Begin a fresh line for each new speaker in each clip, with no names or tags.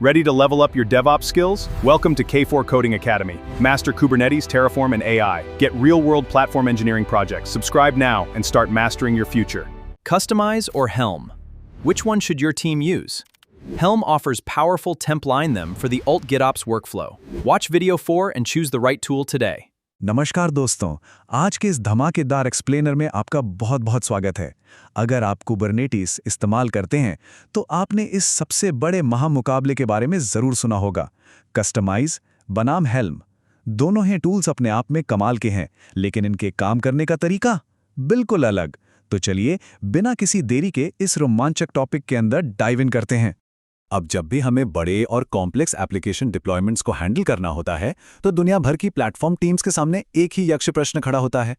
Ready to level up your DevOps skills? Welcome to K4 Coding Academy. Master Kubernetes, Terraform, and AI. Get real-world platform engineering projects. Subscribe now and start mastering your future.
Customize or Helm? Which one should your team use? Helm offers powerful temp-line them for the alt GitOps workflow. Watch video 4 and choose the right tool today.
नमस्कार दोस्तों, आज के इस धमाकेदार explainer में आपका बहुत बहुत स्वागत है। अगर आप कुबरनेटिस इस्तेमाल करते हैं तो आपने इस सबसे बड़े महामुकाबले के बारे में ज़रूर सुना होगा। कस्टमाइज बनाम हेल्म, दोनों ही टूल्स अपने आप में कमाल के हैं, लेकिन इनके काम करने का तरीका बिल्कुल अलग। तो चलिए बिना किसी देरी के इस रोमांचक टॉपिक के अंदर डाइव इन करते हैं। अब जब भी हमें बड़े और कॉम्प्लेक्स एप्लीकेशन डिप्लॉयमेंट्स को हैंडल करना होता है तो दुनिया भर की प्लेटफॉर्म टीम्स के सामने एक ही यक्ष प्रश्न खड़ा होता है,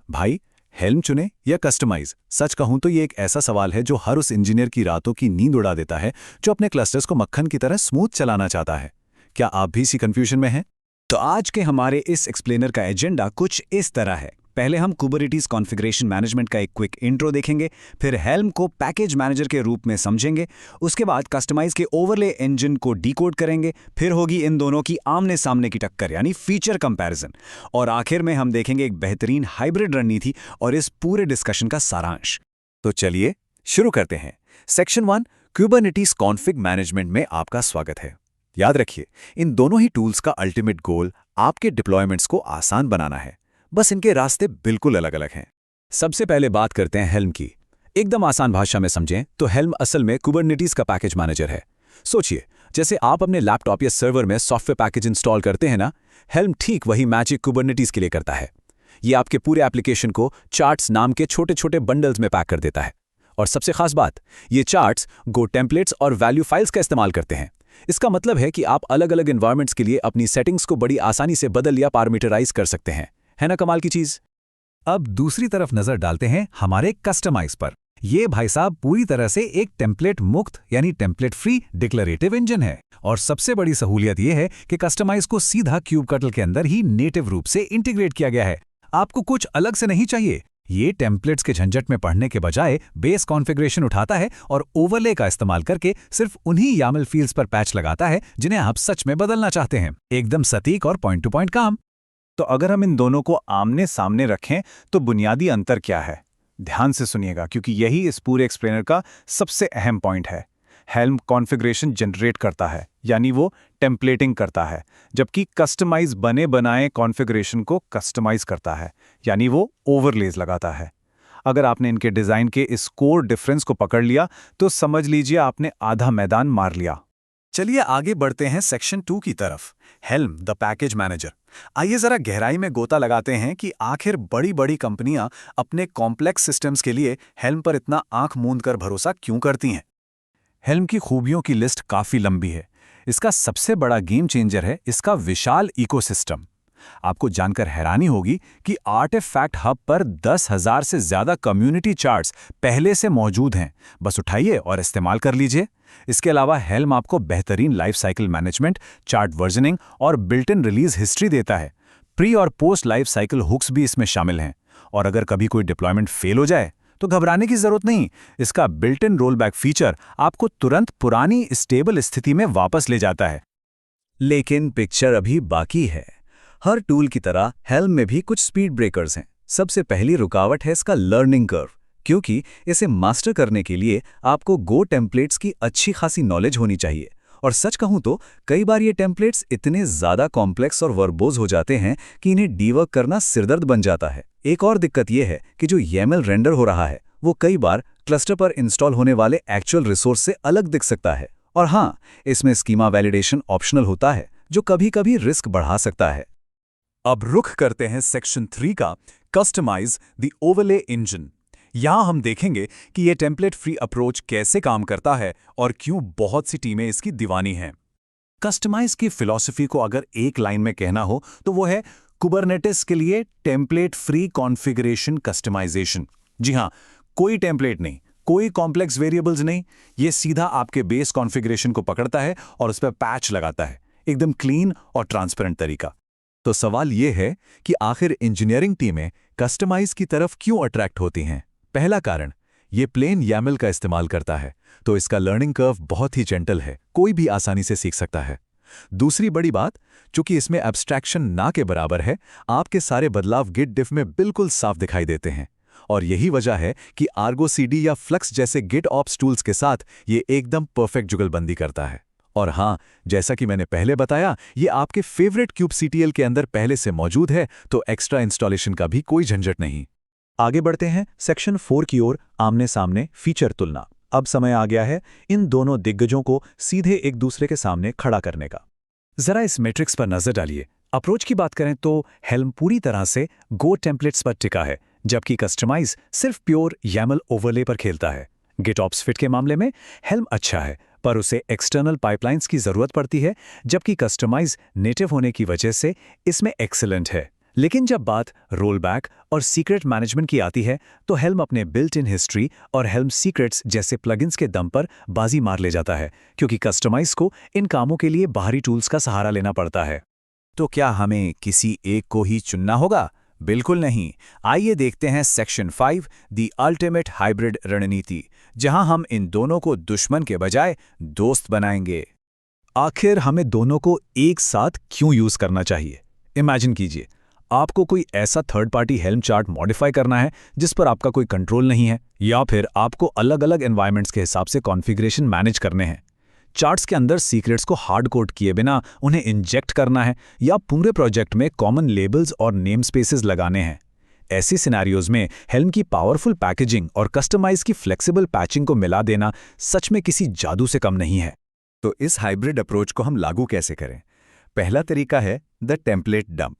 भाई हेल्म चुने या कस्टमाइज। सच कहूं तो ये एक ऐसा सवाल है जो हर उस इंजीनियर की रातों की नींद उड़ा देता है जो अपने क्लस्टर्स को मक्खन की तरह स्मूथ चलाना चाहता है। क्या आप भी इसी कंफ्यूजन में हैं? तो आज के हमारे इस एक्सप्लेनर का एजेंडा कुछ इस तरह है। पहले हम कुबरनेटिस कॉन्फ़िगरेशन मैनेजमेंट का एक क्विक इंट्रो देखेंगे, फिर हेल्म को पैकेज मैनेजर के रूप में समझेंगे, उसके बाद कस्टमाइज के ओवरले इंजन को डिकोड करेंगे, फिर होगी इन दोनों की आमने सामने की टक्कर यानी फीचर कंपैरिजन, और आखिर में हम देखेंगे एक बेहतरीन हाइब्रिड रणनीति और इस पूरे डिस्कशन का सारांश। तो चलिए शुरू करते हैं। सेक्शन 1 कुबरनेटिस कॉन्फ़िग मैनेजमेंट में आपका स्वागत है। याद रखिए, इन दोनों ही टूल्स का अल्टीमेट गोल आपके डिप्लॉयमेंट्स को आसान बनाना है, बस इनके रास्ते बिल्कुल अलग अलग हैं। सबसे पहले बात करते हैं हेल्म की। एकदम आसान भाषा में समझें तो हेल्म असल में कुबरनेटिस का पैकेज मैनेजर है। सोचिए, जैसे आप अपने लैपटॉप या सर्वर में सॉफ्टवेयर पैकेज इंस्टॉल करते हैं ना, हेल्म ठीक वही मैजिक कुबरनेटिस के लिए करता है। ये आपके पूरे एप्लीकेशन को चार्ट्स नाम के छोटे छोटे बंडल्स में पैक कर देता है। और सबसे खास बात, ये चार्ट्स गो टेम्पलेट्स और वैल्यू फाइल्स का इस्तेमाल करते हैं। इसका मतलब है कि आप अलग अलग एनवायरमेंट्स के लिए अपनी सेटिंग्स को बड़ी आसानी से बदल या पैरामीटराइज कर सकते हैं। है ना कमाल की चीज? अब दूसरी तरफ नजर डालते हैं हमारे कस्टमाइज पर। ये भाई साहब पूरी तरह से एक टेम्पलेट मुक्त यानी टेम्पलेट फ्री डिक्लेरेटिव इंजन है। और सबसे बड़ी सहूलियत यह है कि कस्टमाइज को सीधा क्यूबकटल के अंदर ही नेटिव रूप से इंटीग्रेट किया गया है। आपको कुछ अलग से नहीं चाहिए। ये टेम्पलेट्स के झंझट में पढ़ने के बजाय बेस कॉन्फ़िगरेशन उठाता है और ओवरले का इस्तेमाल करके सिर्फ उन्हीं यामल फील्ड्स पर पैच लगाता है जिन्हें आप सच में बदलना चाहते हैं। एकदम सटीक और पॉइंट टू पॉइंट काम। तो अगर हम इन दोनों को आमने सामने रखें तो बुनियादी अंतर क्या है? ध्यान से सुनिएगा, क्योंकि यही इस पूरे एक्सप्लेनर का सबसे अहम पॉइंट है। हेल्म कॉन्फ़िगरेशन जनरेट करता है, यानी वो टेम्पलेटिंग करता है, जबकि कस्टमाइज बने बनाए कॉन्फ़िगरेशन को कस्टमाइज करता है, यानी वो ओवरलेज लगाता है। अगर आपने इनके डिज़ाइन के इस कोर डिफरेंस को पकड़ लिया तो समझ लीजिए आपने आधा मैदान मार लिया। चलिए आगे बढ़ते हैं सेक्शन 2 की तरफ, हेल्म द पैकेज मैनेजर। आइए जरा गहराई में गोता लगाते हैं कि आखिर बड़ी बड़ी कंपनियां अपने कॉम्प्लेक्स सिस्टम्स के लिए हेल्म पर इतना आंख मूंद कर भरोसा क्यों करती हैं? हेल्म की खूबियों की लिस्ट काफी लंबी है। इसका सबसे बड़ा गेम चेंजर है इसका विशाल इकोसिस्टम। आपको जानकर हैरानी होगी कि आर्टिफैक्ट हब पर 10,000 से ज्यादा कम्युनिटी चार्ट्स पहले से मौजूद हैं। बस उठाइए और इस्तेमाल कर लीजिए। इसके अलावा हेल्म आपको बेहतरीन life cycle management, chart versioning और बिल्ट इन रिलीज हिस्ट्री देता है। प्री और पोस्ट लाइफ साइकिल हुक्स भी इसमें शामिल हैं। और अगर कभी कोई डिप्लॉयमेंट फेल हो जाए तो घबराने की जरूरत नहीं। इसका बिल्ट इन रोलबैक फीचर आपको तुरंत पुरानी स्टेबल स्थिति में वापस ले जाता है। लेकिन पिक्चर अभी बाकी है। हर टूल की तरह हेल्म में भी कुछ स्पीड ब्रेकर्स हैं। सबसे पहली रुकावट है इसका लर्निंग कर्व, क्योंकि इसे मास्टर करने के लिए आपको गो टेम्पलेट्स की अच्छी खासी नॉलेज होनी चाहिए। और सच कहूं तो कई बार ये टेम्पलेट्स इतने ज़्यादा कॉम्प्लेक्स और वर्बोज हो जाते हैं कि इन्हें डीवर्क करना सिरदर्द बन जाता है। एक और दिक्कत यह है कि जो YAML रेंडर हो रहा है वो कई बार क्लस्टर पर इंस्टॉल होने वाले एक्चुअल रिसोर्स से अलग दिख सकता है। और हाँ, इसमें स्कीमा वैलिडेशन ऑप्शनल होता है जो कभी-कभी रिस्क बढ़ा सकता है। अब रुख करते हैं सेक्शन 3 का, कस्टमाइज द ओवरले इंजन। यहां हम देखेंगे कि यह टेम्पलेट फ्री अप्रोच कैसे काम करता है और क्यों बहुत सी टीमें इसकी दीवानी हैं। कस्टमाइज की फिलॉसफी को अगर एक लाइन में कहना हो तो वो है कुबरनेटिस के लिए टेम्पलेट फ्री कॉन्फ़िगरेशन कस्टमाइजेशन। जी हां, कोई टेम्पलेट नहीं, कोई कॉम्प्लेक्स वेरिएबल्स नहीं। ये सीधा आपके बेस कॉन्फ़िगरेशन को पकड़ता है और उस पर पैच लगाता है। एकदम क्लीन और ट्रांसपेरेंट तरीका। तो सवाल ये है कि आखिर इंजीनियरिंग टीमें कस्टमाइज की तरफ क्यों अट्रैक्ट होती हैं? पहला कारण, ये प्लेन YAML का इस्तेमाल करता है, तो इसका लर्निंग कर्व बहुत ही जेंटल है, कोई भी आसानी से सीख सकता है। दूसरी बड़ी बात, चूंकि इसमें एब्स्ट्रैक्शन ना के बराबर है, आपके सारे बदलाव गिट डिफ में बिल्कुल साफ दिखाई देते हैं। और यही वजह है कि आर्गो CD या फ्लक्स जैसे गिट ऑप्स टूल्स के साथ ये एकदम परफेक्ट जुगलबंदी करता है। और हाँ, जैसा कि मैंने पहले बताया, ये आपके फेवरेट kubectl के अंदर पहले से मौजूद है, तो एक्स्ट्रा इंस्टॉलेशन का भी कोई झंझट नहीं। आगे बढ़ते हैं सेक्शन 4 की ओर, आमने सामने फीचर तुलना। अब समय आ गया है इन दोनों दिग्गजों को सीधे एक दूसरे के सामने खड़ा करने का। जरा इस मैट्रिक्स पर नजर डालिए। अप्रोच की बात करें तो हेल्म पूरी तरह से गो टेम्पलेट्स पर टिका है, जबकि कस्टमाइज सिर्फ प्योर YAML ओवरले पर खेलता है। GitOps फिट के मामले में हेल्म अच्छा है, पर उसे एक्सटर्नल पाइपलाइंस की जरूरत पड़ती है, जबकि कस्टमाइज नेटिव होने की वजह से इसमें एक्सीलेंट है। लेकिन जब बात रोलबैक और सीक्रेट मैनेजमेंट की आती है, तो हेल्म अपने बिल्ट इन हिस्ट्री और हेल्म सीक्रेट्स जैसे प्लगइन्स के दम पर बाजी मार ले जाता है, क्योंकि कस्टमाइज को इन कामों के लिए बाहरी टूल्स का सहारा लेना पड़ता है।
तो क्या हमें किसी एक को ही चुनना होगा? बिल्कुल नहीं। आइए देखते हैं सेक्शन 5 दी अल्टीमेट हाइब्रिड रणनीति, जहां हम इन दोनों को दुश्मन के बजाय दोस्त बनाएंगे।
आखिर हमें दोनों को एक साथ क्यों यूज करना चाहिए? इमेजिन कीजिए, आपको कोई ऐसा third party helm chart modify करना है जिस पर आपका कोई कंट्रोल नहीं है, या फिर आपको अलग अलग एनवायरनमेंट्स के हिसाब से कॉन्फ़िगरेशन मैनेज करने हैं। चार्ट्स के अंदर सीक्रेट्स को हार्ड कोड किए बिना उन्हें इंजेक्ट करना है, या पूरे प्रोजेक्ट में कॉमन लेबल्स और नेम स्पेसेस लगाने हैं। ऐसी सिनेरियोज में हेल्म की पावरफुल पैकेजिंग और कस्टमाइज की फ्लेक्सिबल पैचिंग को मिला देना सच में किसी जादू से कम नहीं है।
तो इस हाइब्रिड अप्रोच को हम लागू कैसे करें? पहला तरीका है द टेम्पलेट डंप।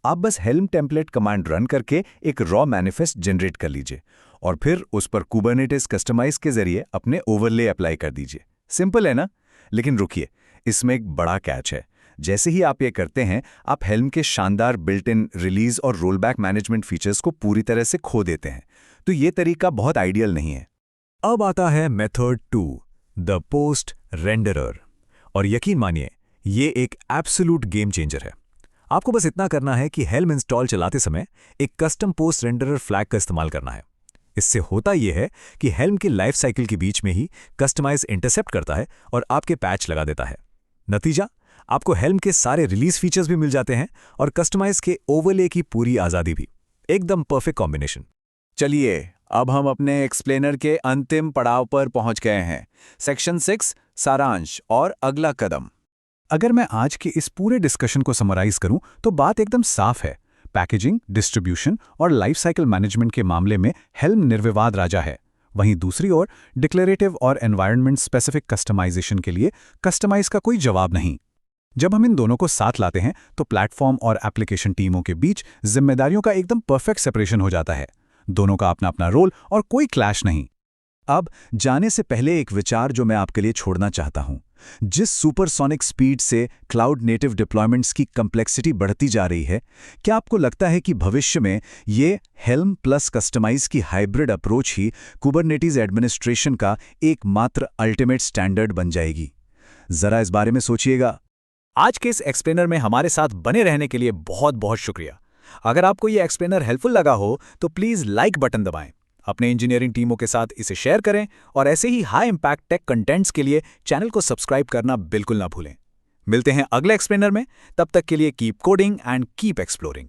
आप बस हेल्म टेम्पलेट कमांड रन करके एक रॉ मैनिफेस्ट जनरेट कर लीजिए और फिर उस पर कुबरनेटिस कस्टमाइज के जरिए अपने ओवरले अप्लाई कर दीजिए। सिंपल है ना? लेकिन रुकिए, इसमें एक बड़ा कैच है। जैसे ही आप ये करते हैं, आप हेल्म के शानदार बिल्ट इन रिलीज और रोलबैक मैनेजमेंट फीचर्स को पूरी तरह से खो देते हैं। तो ये तरीका बहुत आइडियल नहीं है।
अब आता है मेथड 2, द पोस्ट रेंडरर। और यकीन मानिए, ये एक एब्सोल्यूट गेम चेंजर है। आपको बस इतना करना है कि हेल्म इंस्टॉल चलाते समय एक कस्टम पोस्ट रेंडरर फ्लैग का इस्तेमाल करना है। इससे होता यह है कि हेल्म की लाइफ साइकिल के बीच में ही कस्टमाइज इंटरसेप्ट करता है और आपके पैच लगा देता है। नतीजा, आपको हेल्म के सारे रिलीज फीचर्स भी मिल जाते हैं और कस्टमाइज के ओवरले की पूरी आज़ादी भी। एकदम परफेक्ट कॉम्बिनेशन।
चलिए, अब हम अपने एक्सप्लेनर के अंतिम पड़ाव पर पहुंच गए हैं। सेक्शन 6 सारांश और अगला कदम।
अगर मैं आज के इस पूरे डिस्कशन को समराइज करूं तो बात एकदम साफ है। पैकेजिंग, डिस्ट्रीब्यूशन और लाइफ साइकिल मैनेजमेंट के मामले में हेल्म निर्विवाद राजा है। वहीं दूसरी ओर डिक्लेरेटिव और एनवायरनमेंट स्पेसिफिक कस्टमाइजेशन के लिए कस्टमाइज का कोई जवाब नहीं। जब हम इन दोनों को साथ लाते हैं तो प्लेटफॉर्म और एप्लीकेशन टीमों के बीच जिम्मेदारियों का एकदम परफेक्ट सेपरेशन हो जाता है। दोनों का अपना अपना रोल और कोई क्लैश नहीं। अब जाने से पहले एक विचार जो मैं आपके लिए छोड़ना चाहता हूं। जिस सुपरसोनिक स्पीड से क्लाउड नेटिव डिप्लॉयमेंट्स की कम्प्लेक्सिटी बढ़ती जा रही है, क्या आपको लगता है कि भविष्य में ये हेल्म प्लस कस्टमाइज की हाइब्रिड अप्रोच ही कुबरनेटिस एडमिनिस्ट्रेशन का एकमात्र अल्टीमेट स्टैंडर्ड बन जाएगी? जरा इस बारे में सोचिएगा।
आज के इस एक्सप्लेनर में हमारे साथ बने रहने के लिए बहुत बहुत शुक्रिया। अगर आपको ये एक्सप्लेनर हेल्पफुल लगा हो तो प्लीज़ लाइक बटन दबाएं, अपने इंजीनियरिंग टीमों के साथ इसे शेयर करें और ऐसे ही हाई इम्पैक्ट टेक कंटेंट्स के लिए चैनल को सब्सक्राइब करना बिल्कुल ना भूलें। मिलते हैं अगले एक्सप्लेनर में, तब तक के लिए keep coding and keep exploring.